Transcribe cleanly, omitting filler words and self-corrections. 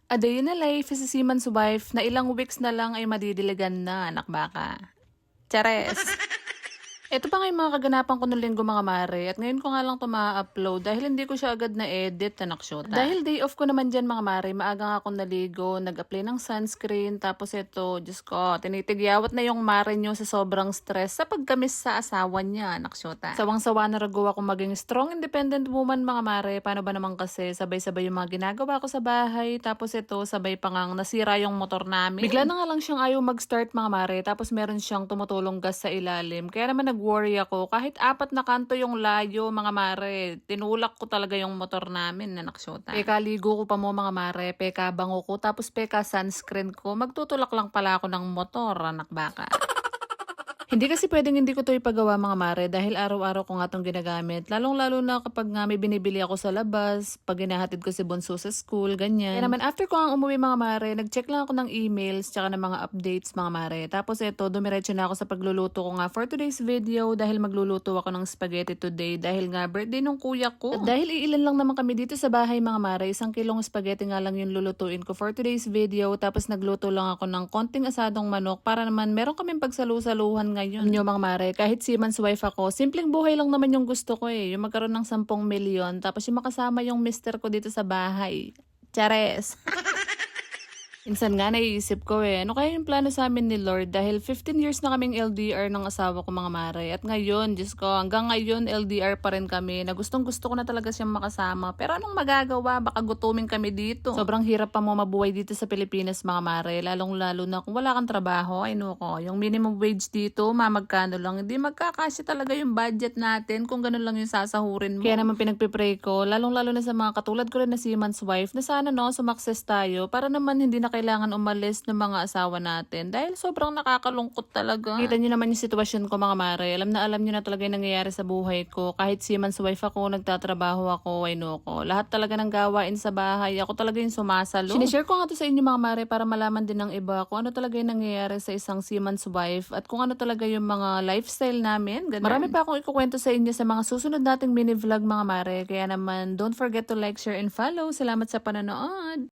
A Day in a Life is a seaman's wife na ilang weeks na lang ay madidiligan na, anak baka. Chares! Ito pa nga yung mga kaganapan ko nung linggo mga mare at ngayon ko nga lang ito ma-upload dahil hindi ko siya agad na-edit anak syota. Dahil day off ko naman dyan mga mare, maaga nga akong naligo, nag-apply ng sunscreen, tapos ito, Diyos ko, tinitigyawat na yung mare nyo sa sobrang stress sa pagkamis sa asawa niya anak syota. Sawang-sawa na rago ako maging strong independent woman mga mare, paano ba naman kasi sabay-sabay yung mga ginagawa ko sa bahay, tapos ito sabay pa ngang nasira yung motor namin. Bigla na nga lang siyang ayaw mag-start mga mare, tapos meron siyang tumutulong gas sa ilalim, kaya naman nag-worry ako. Kahit 4 na kanto yung layo, mga mare. Tinulak ko talaga yung motor namin, anak syota. Peka ligo ko pa mo, mga mare. Peka bango ko. Tapos peka sunscreen ko. Magtutulak lang pala ako ng motor, anak baka. Hindi kasi pwedeng hindi ko to ipagawa mga mare dahil araw-araw ko nga itong ginagamit. Lalong-lalo na kapag nga may binibili ako sa labas, pag hinahatid ko si Bunso sa school, ganyan. Kaya naman after ko nga umuwi mga mare, nag-check lang ako ng emails tsaka ng mga updates mga mare. Tapos eto, dumiretso na ako sa pagluluto ko nga for today's video dahil magluluto ako ng spaghetti today dahil nga birthday nung kuya ko. At dahil iilan lang naman kami dito sa bahay mga mare, 1 kilong spaghetti nga lang yung lulutuin ko for today's video. Tapos nagluto lang ako ng konting asadong manok para naman meron kaming pagsalu-saluhan ngayon. Nyo mga mare, kahit seaman's wife ako, simpleng buhay lang naman yung gusto ko eh. Yung magkaroon ng 10 milyon, tapos yung makasama yung mister ko dito sa bahay. Chares! Minsan nga naiisip ko ano kaya yung plano sa amin ni Lord dahil 15 years na kaming LDR ng asawa ko mga mare. At ngayon, Diyos ko, hanggang ngayon LDR pa rin kami na gustong gusto ko na talaga siyang makasama. Pero anong magagawa? Baka gutumin kami dito. Sobrang hirap pa mo mabuhay dito sa Pilipinas mga mare, lalong lalo na kung wala kang trabaho. Ay nuko, yung minimum wage dito, mamagkano lang. Hindi magkakasya talaga yung budget natin kung ganun lang yung sasahurin mo. Kaya naman pinagpipray ko, lalong lalo na sa mga katulad ko rin na seaman's wife na sana sumakses tayo para naman hindi na kailangan umalis ng mga asawa natin dahil sobrang nakakalungkot talaga. Kita niyo naman yung sitwasyon ko mga mare. Alam niyo na talaga yung nangyayari sa buhay ko. Kahit seaman's wife ako, nagtatrabaho ako, ay nuko. Lahat talaga ng gawain sa bahay, ako talaga yung sumasalo. Sinishare ko nga to sa inyo mga mare para malaman din ng iba kung ano talaga yung nangyayari sa isang seaman's wife at kung ano talaga yung mga lifestyle namin. Ganun. Marami pa akong ikukwento sa inyo sa mga susunod nating mini vlog mga mare. Kaya naman, don't forget to like, share, and follow. Salamat sa panonood!